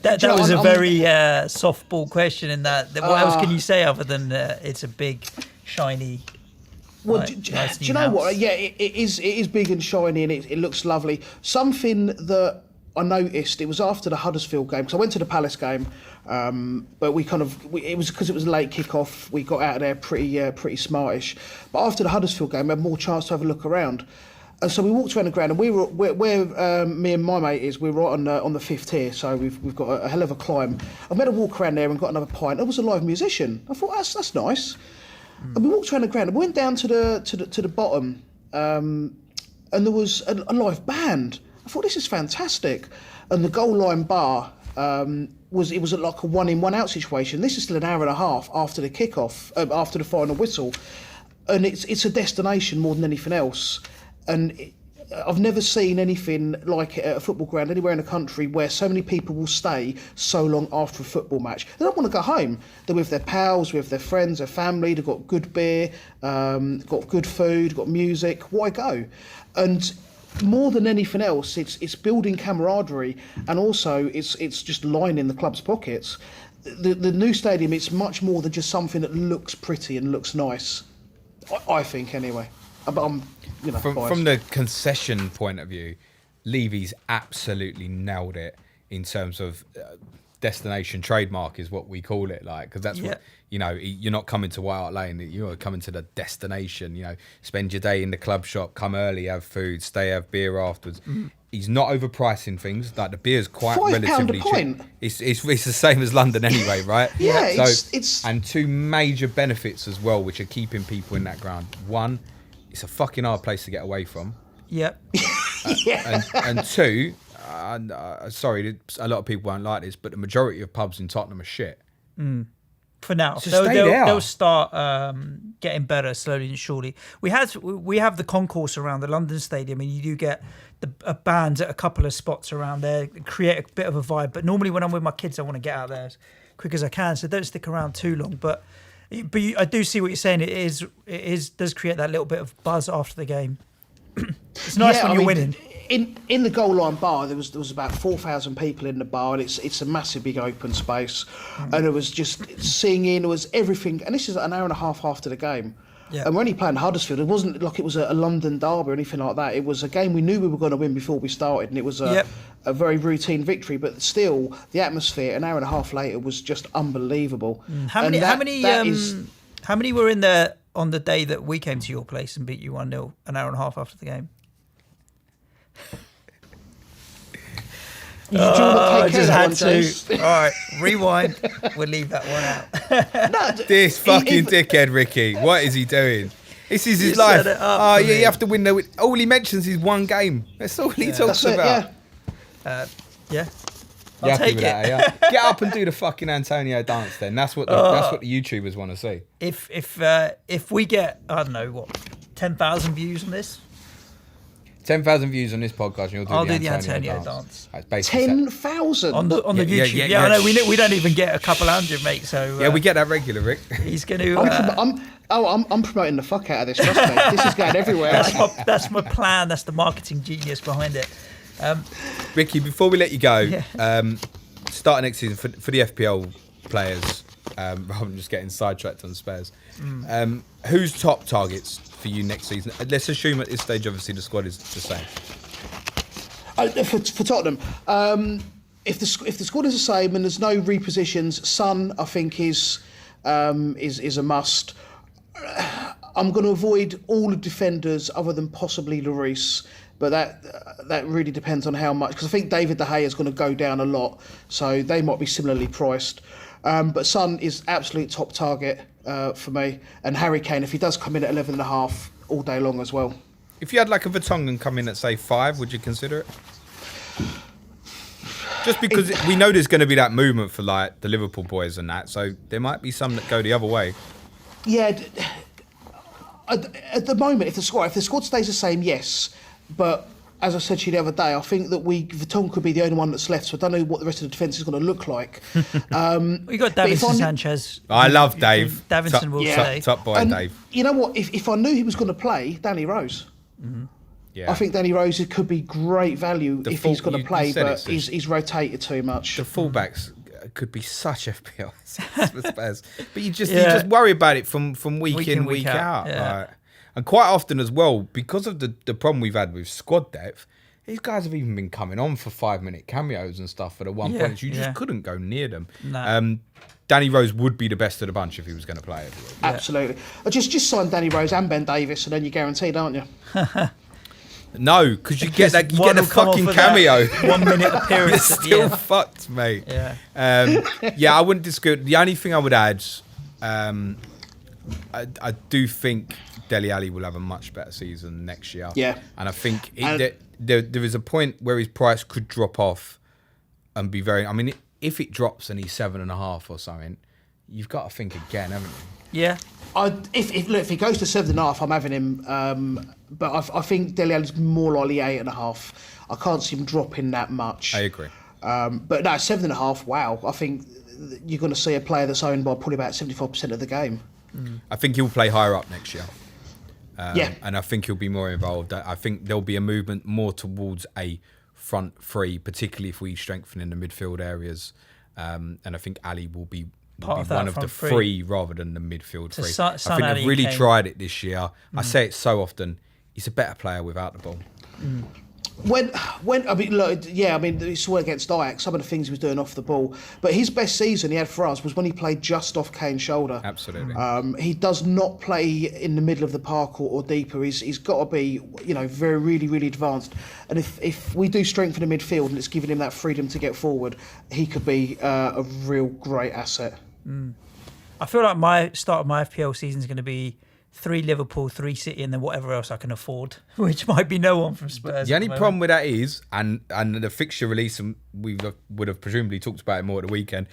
That was a very softball question in that. What else can you say other than it's a big, shiny... Well, nice do you know house? what? Yeah, it is big and shiny, and it looks lovely. Something that I noticed, it was after the Huddersfield game, because I went to the Palace game, but it was because it was a late kick-off. We got out of there pretty smartish. But after the Huddersfield game, we had more chance to have a look around. And so we walked around the ground, and where me and my mate is, we're right on the 5th tier, so we've got a hell of a climb. I've made a walk around there and got another pint. There was a live musician. I thought that's nice. And we walked around the ground and we went down to the bottom, and there was a live band. I thought, this is fantastic. And the goal line bar was like a 1 in 1 out situation. This is still an hour and a half after the kickoff, after the final whistle, and it's a destination more than anything else. And I've never seen anything like it at a football ground anywhere in the country where so many people will stay so long after a football match. They don't want to go home. They're with their pals, with their friends, their family. They've got good beer, got good food, got music. Why go? And more than anything else, it's building camaraderie, and also it's just lining the club's pockets. The new stadium, it's much more than just something that looks pretty and looks nice. I think, anyway. But I'm, from the concession point of view, Levy's absolutely nailed it in terms of destination trademark is what we call it, like, because that's what you're not coming to White Hart Lane, you're coming to the destination. Spend your day in the club shop, come early, have food, stay, have beer afterwards. He's not overpricing things. Like, the beer's quite relatively cheap. It's the same as London anyway, right? Yeah, so, it's and two major benefits as well, which are keeping people in that ground. One, it's a fucking hard place to get away from. Yep. And two, sorry, a lot of people won't like this, but the majority of pubs in Tottenham are shit. For now, So they'll start getting better slowly and surely. We have the concourse around the London Stadium, and you do get a band at a couple of spots around there, create a bit of a vibe. But normally, when I'm with my kids, I want to get out there as quick as I can, so don't stick around too long. But I do see what you're saying. It does create that little bit of buzz after the game. It's nice when you're winning. In the goal line bar, there was about 4,000 people in the bar, and it's a massive big open space, and it was just singing, it was everything. And this is an hour and a half after the game. And we're only playing Huddersfield. It wasn't like it was a London derby or anything like that. It was a game we knew we were going to win before we started, and it was a very routine victory. But still, the atmosphere an hour and a half later was just unbelievable. How many were in there on the day that we came to your place and beat you 1-0 an hour and a half after the game? I just had to. All right, rewind. We'll leave that one out. This fucking dickhead, Ricky. What is he doing? This is his life. Oh, yeah, you have to win. All he mentions is one game. That's all he talks about. Yeah. I'll take it. That, Get up and do the fucking Antonio dance then. That's what the YouTubers want to see. If we get, I don't know, what, 10,000 views on this? 10,000 views on this podcast, and you'll do I'll do the Antonio dance. 10,000 on the YouTube. Yeah, I know. We don't even get a couple hundred, mate. So we get that regular, Rick. He's going to. I'm promoting the fuck out of this. Trust me, this is going everywhere. That's my plan. That's the marketing genius behind it. Ricky, before we let you go, starting next season for the FPL players, rather than just getting sidetracked on Spurs, who's top targets for you next season? Let's assume at this stage, obviously, the squad is the same. For Tottenham, if the squad is the same and there's no repositions, Son I think is a must. I'm going to avoid all the defenders other than possibly Lloris, but that really depends on how much, because I think David De Gea is going to go down a lot, so they might be similarly priced. But Son is absolute top target for me, and Harry Kane, if he does come in at 11.5 all day long as well. If you had like a Vertonghen come in at say 5, would you consider it? Just because we know there's going to be that movement for like the Liverpool boys and that, so there might be some that go the other way. Yeah, at the moment, if the squad stays the same, yes. But as I said to you the other day, I think that Vertonghen could be the only one that's left. So I don't know what the rest of the defence is going to look like. We got Davinson Sanchez. I love Dave. Davinson will stay. Top boy, and Dave. You know what? If I knew he was going to play, Danny Rose. Mm-hmm. Yeah. I think Danny Rose could be great value if he's going to play, but he's rotated too much. The fullbacks could be such FPL Spurs, but you just worry about it from week in, week out. Yeah. Right? And quite often as well, because of the problem we've had with squad depth, these guys have even been coming on for 5-minute cameos and stuff at one point. You just couldn't go near them. No. Danny Rose would be the best of the bunch if he was going to play every week. Absolutely. Just sign Danny Rose and Ben Davis, and then you're guaranteed, aren't you? No, because you get a fucking cameo. 1 minute appearance. You're still fucked, mate. Yeah. I wouldn't disagree. The only thing I would add, I do think Dele Alli will have a much better season next year. Yeah. And I think there is a point where his price could drop off and be very... I mean, if it drops and he's 7.5 or something, you've got to think again, haven't you? Yeah. If he goes to 7.5, I'm having him. But I think Dele Alli's more likely 8.5. I can't see him dropping that much. I agree. But no, 7.5, wow. I think you're going to see a player that's owned by probably about 75% of the game. I think he'll play higher up next year. And I think he'll be more involved. I think there'll be a movement more towards a front three, particularly if we strengthen in the midfield areas. And I think Ali will be one of the three rather than the midfield three. I think they've really tried it this year. I say it so often. He's a better player without the ball. When I mean, look, he saw against Ajax some of the things he was doing off the ball, but his best season he had for us was when he played just off Kane's shoulder. Absolutely. He does not play in the middle of the park or deeper. He's got to be, very, really, really advanced. And if we do strengthen the midfield and it's giving him that freedom to get forward, he could be a real great asset. I feel like my start of my FPL season is going to be 3 Liverpool, 3 City, and then whatever else I can afford, which might be no one from Spurs. The only problem with that is, and the fixture release, and we would have presumably talked about it more at the weekend,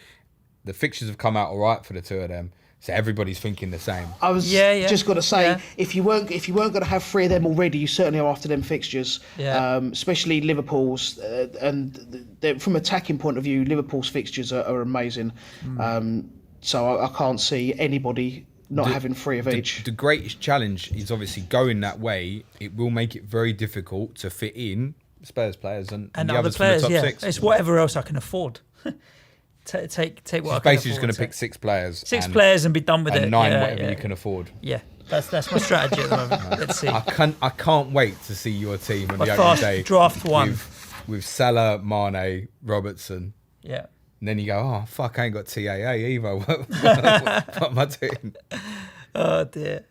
the fixtures have come out all right for the two of them, so everybody's thinking the same. I was just going to say, if you weren't going to have 3 of them already, you certainly are after them fixtures, especially Liverpool's, and from attacking point of view, Liverpool's fixtures are amazing. So I can't see anybody not having 3 of each. The greatest challenge is obviously going that way. It will make it very difficult to fit in Spurs players and the other others players. from the top 6. It's whatever else I can afford. Take what I can basically afford. just going to pick 6 players. 6 players and be done with it. And 9 whatever you can afford. Yeah. That's my strategy at the moment. Let's see. I can't wait to see your team on My the opening fast day. draft one. With Salah, Mane, Robertson. Yeah. And then you go, oh, fuck, I ain't got TAA either. What am I doing? Oh, dear.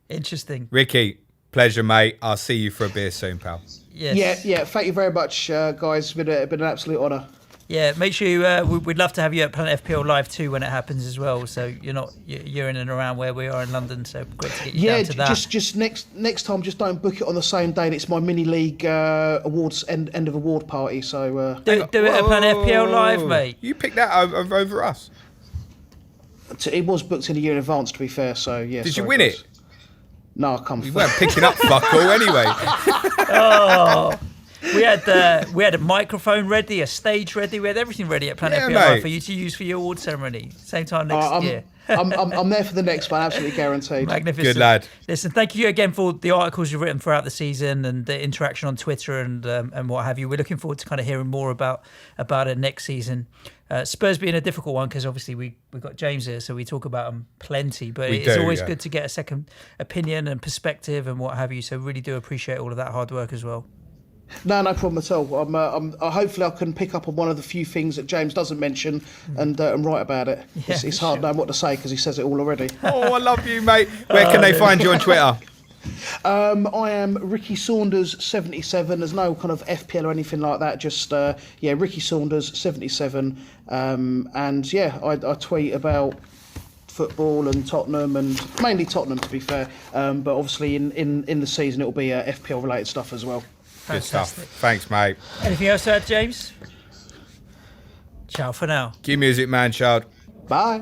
Interesting. Ricky, pleasure, mate. I'll see you for a beer soon, pal. Yes. Yeah. Thank you very much, guys. It's been an absolute honour. Yeah, make sure we'd love to have you at Planet FPL Live too when it happens as well. So you're in and around where we are in London. So great to get you down to that. Just next time, just don't book it on the same day. It's my mini league awards end of award party. So do it at Planet FPL Live, mate. You picked that over us. It was booked in a year in advance, to be fair. So yeah. Did you win it? No, I can't. You weren't picking up fuck all anyway. Oh. We had a microphone ready, a stage ready. We had everything ready at Planet FPL Live for you to use for your award ceremony. Same time next year. I'm there for the next one, absolutely guaranteed. Magnificent. Good lad. Listen, thank you again for the articles you've written throughout the season and the interaction on Twitter and what have you. We're looking forward to kind of hearing more about it next season. Spurs being a difficult one because obviously we've got James here, so we talk about them plenty. But it's always good to get a second opinion and perspective and what have you. So really do appreciate all of that hard work as well. No problem at all. Hopefully I can pick up on one of the few things that James doesn't mention and write about it. Yeah, it's hard knowing what to say because he says it all already. Oh, I love you, mate. Where can they find you on Twitter? I am Ricky Saunders 77. There's no kind of FPL or anything like that. Just Ricky Saunders 77. And yeah, I tweet about football and Tottenham, and mainly Tottenham to be fair. But obviously in the season it'll be FPL related stuff as well. Good Fantastic. stuff. Thanks, mate. Anything else to add, James? Ciao for now. Cue music, man, child. Bye.